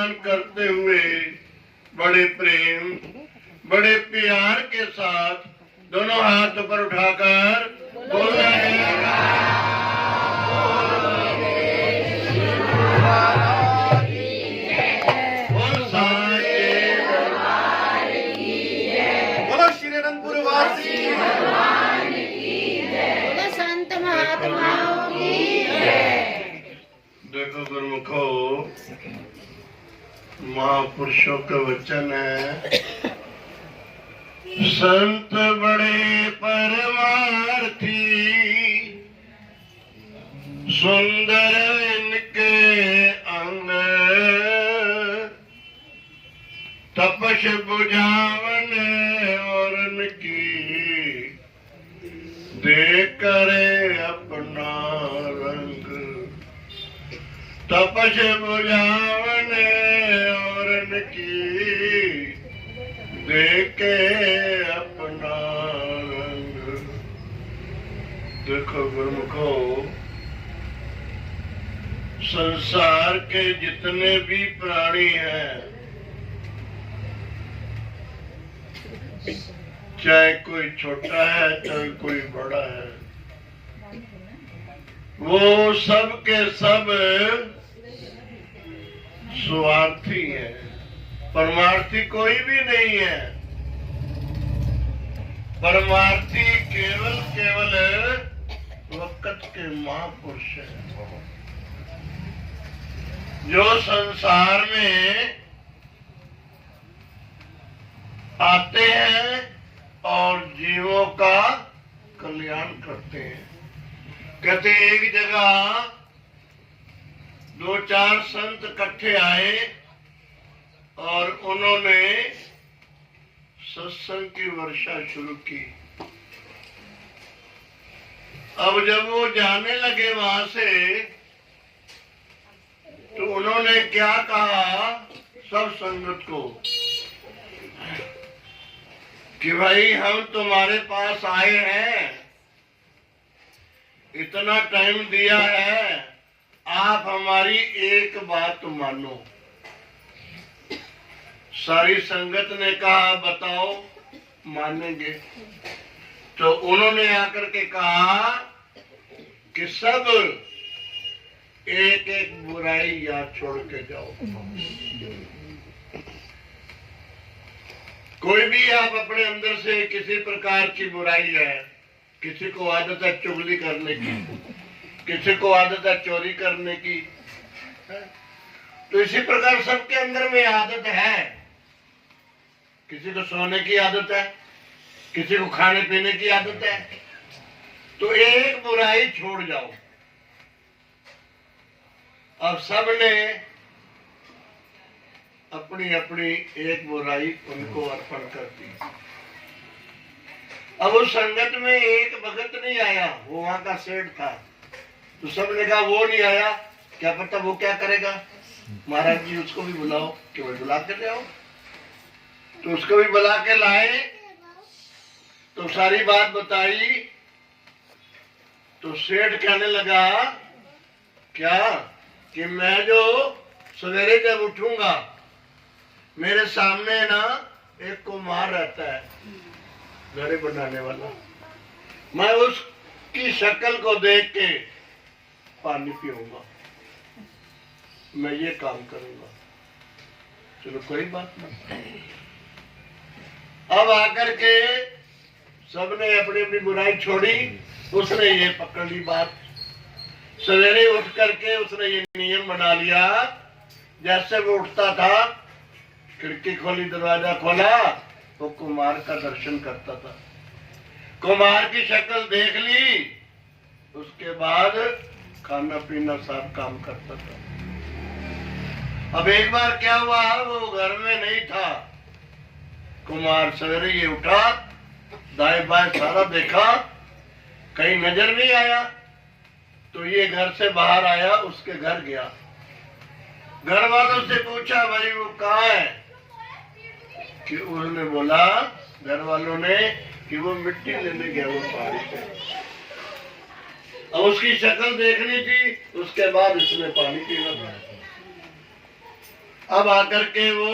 दर्शन करते हुए बड़े प्रेम बड़े प्यार के साथ दोनों हाथ ऊपर उठाकर बोल रहे हैं देखो गुरुमुखो, महापुरुषों का वचन है, संत बड़े परमार्थी, सुंदर इनके अंग, तपश बुझावन और इनकी देख करे अपना रंग, तपश बुझावन और इनकी देखे अपना रंग। देखो गुरुमुखो, संसार के जितने भी प्राणी हैं, चाहे कोई छोटा है चाहे कोई बड़ा है, वो सब के सब स्वार्थी है, परमार्थी कोई भी नहीं है। परमार्थी केवल वक्त के महापुरुष है, जो संसार में आते हैं और जीवों का कल्याण करते हैं। कहते एक जगह दो चार संत इकट्ठे आए और उन्होंने सत्संग की वर्षा शुरू की। अब जब वो जाने लगे वहां से, तो उन्होंने क्या कहा सब संगत को कि भाई हम तुम्हारे पास आए हैं, इतना टाइम दिया है, आप हमारी एक बात मानो। सारी संगत ने कहा बताओ, मानेंगे। तो उन्होंने आकर के कहा कि सब एक एक बुराई याद छोड़ के जाओ। कोई भी आप अपने अंदर से किसी प्रकार की बुराई है, किसी को आदत है चुगली करने की, किसी को आदत है चोरी करने की, तो इसी प्रकार सबके अंदर में आदत है। किसी को सोने की आदत है, किसी को खाने पीने की आदत है, तो एक बुराई छोड़ जाओ। अब सबने अपनी अपनी एक बुराई उनको अर्पण कर दी। अब उस संगत में एक भगत नहीं आया, वो वहां का सेठ था। तो सबने कहा वो नहीं आया, क्या पता वो क्या करेगा, महाराज जी उसको भी बुलाओ, कि वो बुला के ले आओ। तो उसको भी बुला के लाए, तो सारी बात बताई। तो सेठ कहने लगा क्या कि मैं जो सवेरे जब उठूंगा, मेरे सामने ना एक कुम्हार रहता है, घड़े बनाने वाला, मैं उसकी शक्ल को देख के पानी पीऊंगा, मैं ये काम करूंगा। चलो कोई बात नहीं। अब आकर के सबने अपनी अपनी बुराई छोड़ी, उसने ये पकड़ ली बात। सवेरे उठ करके उसने ये नियम बना लिया, जैसे वो उठता था, खिड़की खोली, दरवाजा खोला, तो कुमार का दर्शन करता था, कुमार की शक्ल देख ली, उसके बाद खाना पीना सब काम करता था। अब एक बार क्या हुआ, वो घर में नहीं था कुमार। सवेरे ये उठा, दाएं बाएं सारा देखा, कहीं नजर नहीं आया। तो ये घर से बाहर आया, उसके घर गया, घर वालों से पूछा भाई वो कहाँ है, कि उसने बोला, घर वालों ने, कि वो मिट्टी लेने गया वो पहाड़ी पे। अब उसकी शक्ल देखनी थी, उसके बाद इसने पानी पीना था। अब आकर के वो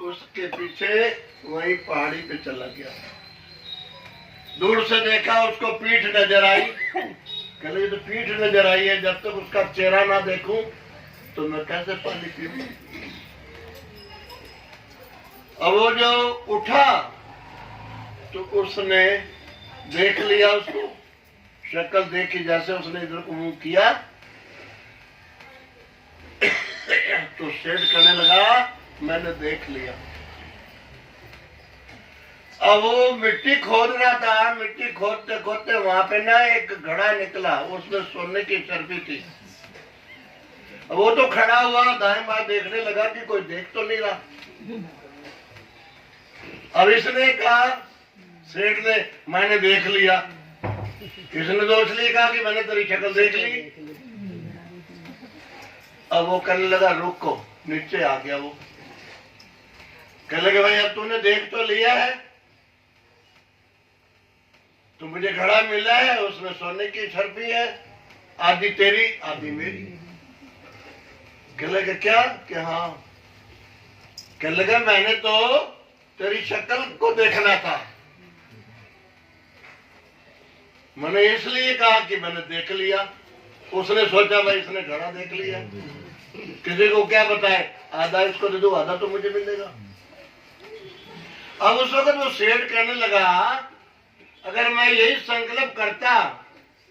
उसके पीछे वही पहाड़ी पे चला गया। दूर से देखा, उसको पीठ नजर आई। कहले ये तो पीठ नजर आई है, जब तक उसका चेहरा ना देखूं तो मैं कैसे पानी पीऊं। अब वो जो उठा तो उसने देख लिया, उसको शक्ल देखी, जैसे उसने इधर को मुंह किया तो शेर कहने लगा मैंने देख लिया। अब वो मिट्टी खोद रहा था, मिट्टी खोदते खोदते वहां पे ना एक घड़ा निकला, उसमें सोने की चर्बी थी। अब वो तो खड़ा हुआ दाएं बाएं देखने लगा कि कोई देख तो नहीं रहा। अब इसने कहा, सेठ ने, मैंने देख लिया। इसने तो इसलिए कहा कि मैंने तेरी शक्ल देख ली। अब वो कहने लगा रुको, नीचे आ गया। वो कहने लगे भाई अब तूने देख तो लिया है, तो मुझे घड़ा मिला है, उसमें सोने की छर्पी है, आधी तेरी आधी मेरी। कहने लगे क्या? कि हाँ। कहने लगे मैंने तो तेरी शक्ल को देखना था, मैंने इसलिए कहा कि मैंने देख लिया। उसने सोचा भाई इसने घड़ा देख लिया, किसी को क्या बताए, आधा इसको दे दो आधा तो मुझे मिलेगा। अब उस वक्त वो सेठ कहने लगा अगर मैं यही संकल्प करता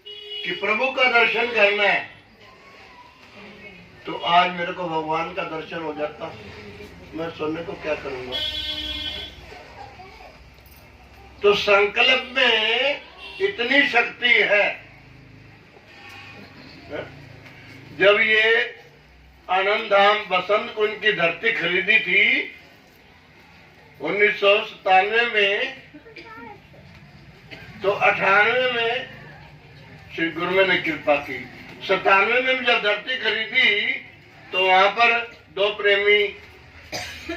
कि प्रभु का दर्शन करना है तो आज मेरे को भगवान का दर्शन हो जाता, मैं सोने को क्या करूंगा। तो संकल्प में इतनी शक्ति है। जब ये आनंद धाम बसंत कुंज की धरती खरीदी थी 1997 में, तो 98 में श्री गुरुमें ने कृपा की। 97 में जब धरती खरीदी तो वहां पर दो प्रेमी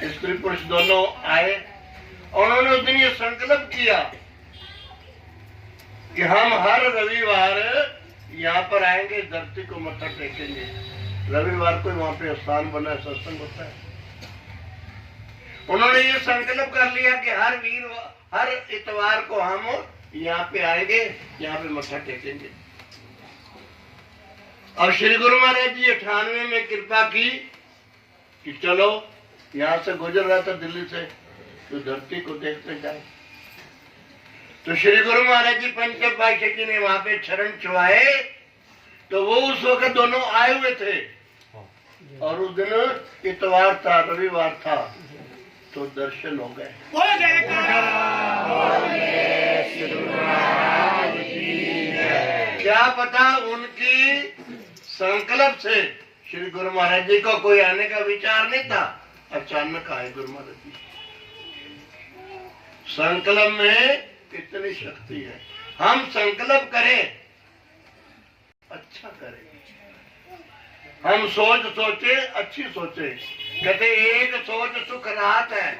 स्त्री पुरुष दोनों आए, उन्होंने उस दिन ये संकल्प किया कि हम हर रविवार यहाँ पर आएंगे, धरती को मत्था टेकेंगे। रविवार को वहां पे स्थान बना, सत्संग होता है। उन्होंने ये संकल्प कर लिया कि हर इतवार को हम यहाँ पे आएंगे, यहाँ पे मत्था टेकेंगे। और श्री गुरु महाराज जी 98 में कृपा की कि चलो यहाँ से गुजर रहा था दिल्ली से, तो धरती को देखते जाए। तो श्री गुरु महाराज जी पंचम पातशाह जी ने वहां पे चरण छुआए, तो वो उस वक्त दोनों आए हुए थे और उस दिन इतवार था, रविवार था, तो दर्शन हो गए। क्या पता उनकी संकल्प से श्री गुरु महाराज जी को कोई आने का विचार नहीं था, अचानक आए गुरु महाराज जी। संकल्प में कितनी शक्ति है। हम संकल्प करें, अच्छा करें, हम सोचे अच्छी सोचे। कहते एक सोच सुख रात है,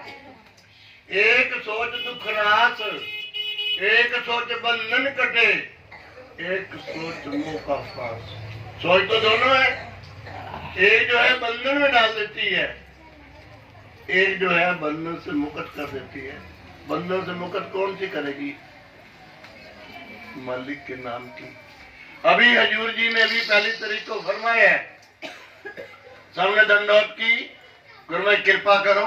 एक सोच दुख रात, एक सोच बंधन कटे, एक सोच मुंह का फास। सोच तो दोनों है, एक जो है बंधन में डाल देती है, एक जो है बंधन से मुक्त कर देती है। बंधन से मुक्त कौन सी करेगी? मालिक के नाम की। अभी हजूर जी ने भी 1 तारीख को फरमाया है, सबने दंडवत की, गुरु में कृपा करो।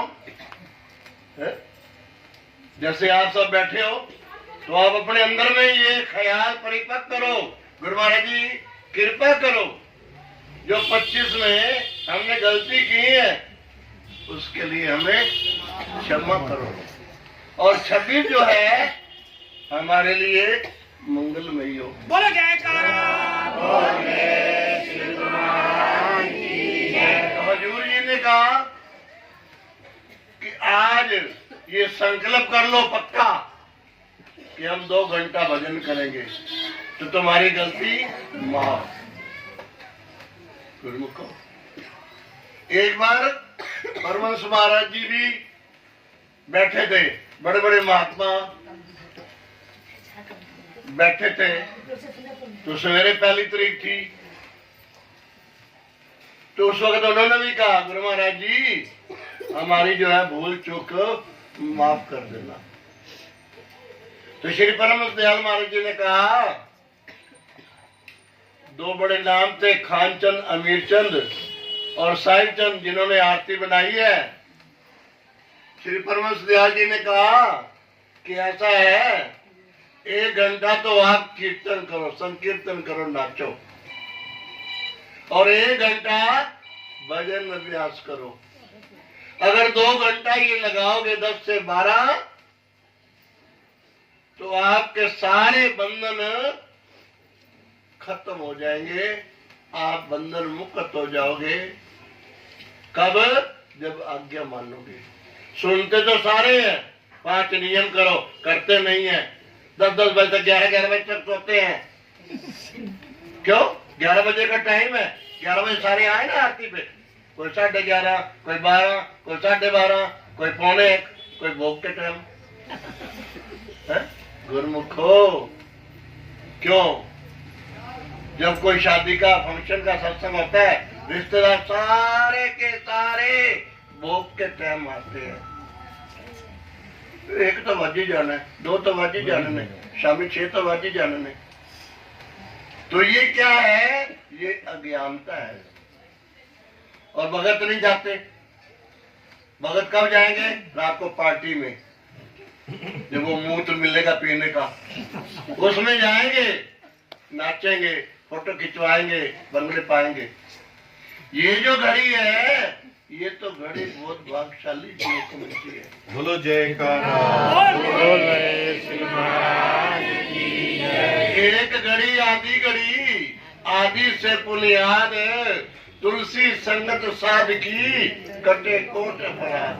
जैसे आप सब बैठे हो तो आप अपने अंदर में ये ख्याल परिपक्व करो, गुरु महाराज जी कृपा करो, जो 25 में हमने गलती की है उसके लिए हमें क्षमा करो, और 26 जो है हमारे लिए मंगलमयी हो। बोलो हजूर जी ने कहा कि आज ये संकल्प कर लो पक्का कि हम 2 घंटा भजन करेंगे तो तुम्हारी गलती माफ। गुरुमुख को एक बार परमहंस महाराज जी भी बैठे थे, बड़े बड़े महात्मा बैठे थे, तो सवेरे 1 तारीख थी, तो उस वक्त उन्होंने भी कहा गुरु महाराज जी हमारी जो है भूल चूक माफ कर देना। तो श्री परम दयाल महाराज जी ने कहा दो बड़े नाम थे, खानचंद अमीरचंद और साहिब चंद, जिन्होंने आरती बनाई है। श्री परमहंस दयाल जी ने कहा कि ऐसा है 1 घंटा तो आप कीर्तन करो, संकीर्तन करो, नाचो, और 1 घंटा भजन अभ्यास करो। अगर 2 घंटा ये लगाओगे 10 से 12 तो आपके सारे बंधन खत्म हो जाएंगे, आप बंधन मुक्त हो जाओगे। कब? जब आज्ञा मानोगे। सुनते तो सारे हैं, 5 नियम करो, करते नहीं है। 10-10 बजे तक 11-11 बजे तक सोते हैं। क्यों? 11 बजे का टाइम है, 11 बजे सारे आए ना आरती पे। कोई 11:30, कोई 12, कोई 12:30, कोई 1:45, कोई भोग के टाइम। गुरमुखो क्यों? जब कोई शादी का फंक्शन का सत्संग होता है, रिश्तेदार सारे के सारे भोग के टाइम आते हैं। 1 तो बज ही जाना है, 2 तो बज ही जाने ने, शामी 6 तो बज ही जाने ने। तो ये क्या है? ये अज्ञानता है। और भगत नहीं जाते। भगत कब जाएंगे? रात को पार्टी में, जब वो मूत्र मिलेगा पीने का, उसमें जाएंगे, नाचेंगे, फोटो खिंचवाएंगे, बंगले पाएंगे। ये जो घड़ी है, ये तो घड़ी बहुत भाग्यशाली जीव को मिलती है। बोलो जयकारा, बोलो श्री महाराज की जय। एक घड़ी आदि घड़ी, आदि से पुनियाद, तुलसी संगत साध की, कटे कोट अपराध।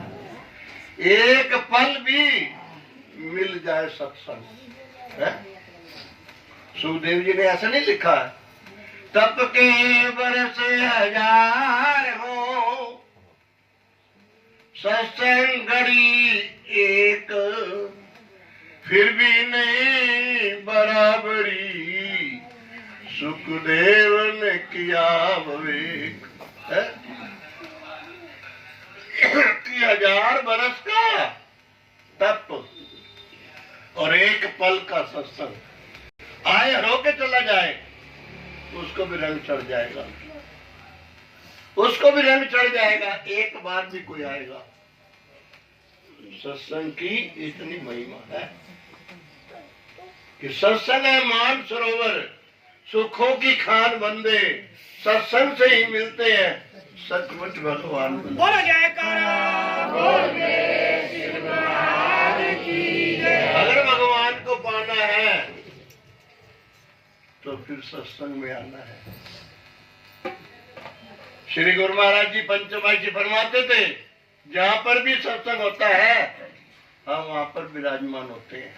एक पल भी मिल जाए सत्संग है। सुखदेव जी ने ऐसा नहीं लिखा है, तप के बरस 1000 हो, सत्संग घड़ी एक, फिर भी नहीं बराबरी, सुखदेव ने किया विवेक। कि 1000 बरस का तप और 1 पल का सत्संग आए रोके चला जाए, उसको भी रंग चढ़ जाएगा, उसको भी रंग चढ़ जाएगा। एक बार भी कोई आएगा। सत्संग की इतनी महिमा है कि सत्संग है मान सरोवर, सुखों की खान बंदे, सत्संग से ही मिलते हैं सचमुच भगवान। बोलो जयकारा, बोलो श्री महाराज की जय। अगर भगवान को पाना है तो फिर सत्संग में आना है। श्री गुरु महाराज जी पंचमाई जी फरमाते थे, जहां पर भी सत्संग होता है हम वहां पर विराजमान होते हैं।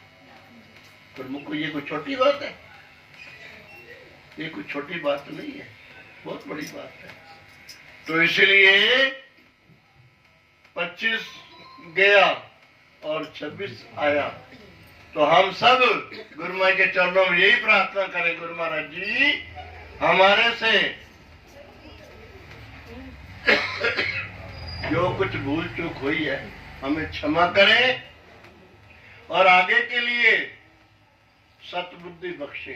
प्रमुख, ये कोई छोटी बात है? ये कोई छोटी बात नहीं है, बहुत बड़ी बात है। तो इसलिए 25 गया और 26 आया। तो हम सब गुरु महाराज के चरणों में यही प्रार्थना करें, गुरु महाराज जी हमारे से जो कुछ भूल चूक हुई है हमें क्षमा करें और आगे के लिए सतबुद्धि बख्शे,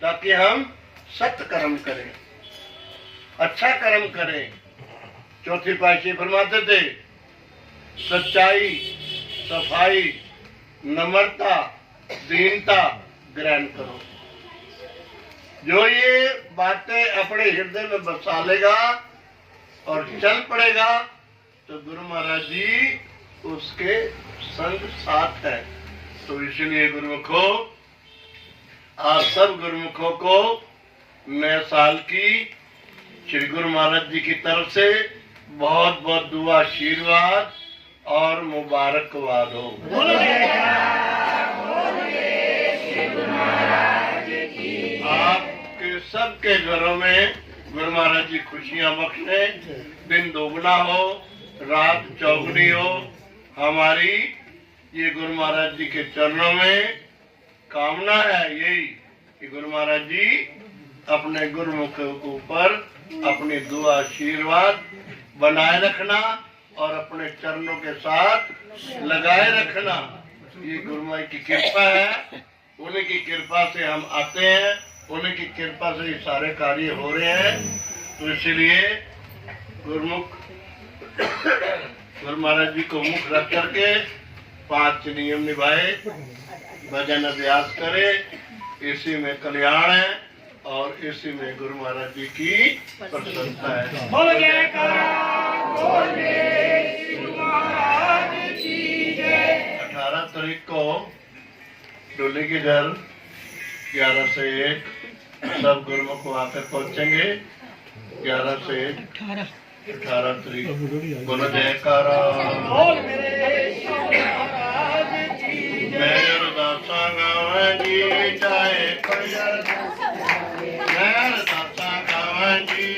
ताकि हम सत्य कर्म करें, अच्छा कर्म करें। चौथी पातशाही फरमाते थे, सच्चाई, सफाई, नम्रता, दीनता ग्रहण करो। जो ये बातें अपने हृदय में बसा लेगा और चल पड़ेगा तो गुरु महाराज जी उसके संग साथ है। तो इसलिए गुरुमुखों, आप सब गुरुमुखों को नए साल की श्री गुरु महाराज जी की तरफ से बहुत बहुत दुआ, आशीर्वाद और मुबारकबाद हो। आपके सबके घरों में गुरु महाराज जी खुशियां बख्शे, दिन दोगुना हो, रात चौगुनी हो। हमारी ये गुरु महाराज जी के चरणों में कामना है यही कि गुरु महाराज जी अपने गुरुमुख के ऊपर अपनी दुआ आशीर्वाद बनाए रखना और अपने चरणों के साथ लगाए रखना। ये गुरु माई की कृपा है, उन्हीं की कृपा से हम आते हैं, उन्हीं की कृपा से ये सारे कार्य हो रहे हैं। तो इसलिए गुरुमुख गुरु महाराज जी को मुख रख करके 5 नियम निभाए, भजन अभ्यास करे, इसी में कल्याण है और इसी में गुरु महाराज जी की प्रसन्नता है। बोल जयकारा बोल श्री महाराज की जय। 18 तारीख को डोली के घर 11 से 1 सब गुरुमुख वहां पर पहुंचेंगे। 11 से 18 तारीख। बोलो जयकारा बोल मेरे श्री महाराज की जय। मैं अरदासा गावां जी चाहे कोई अरदासा गावां जी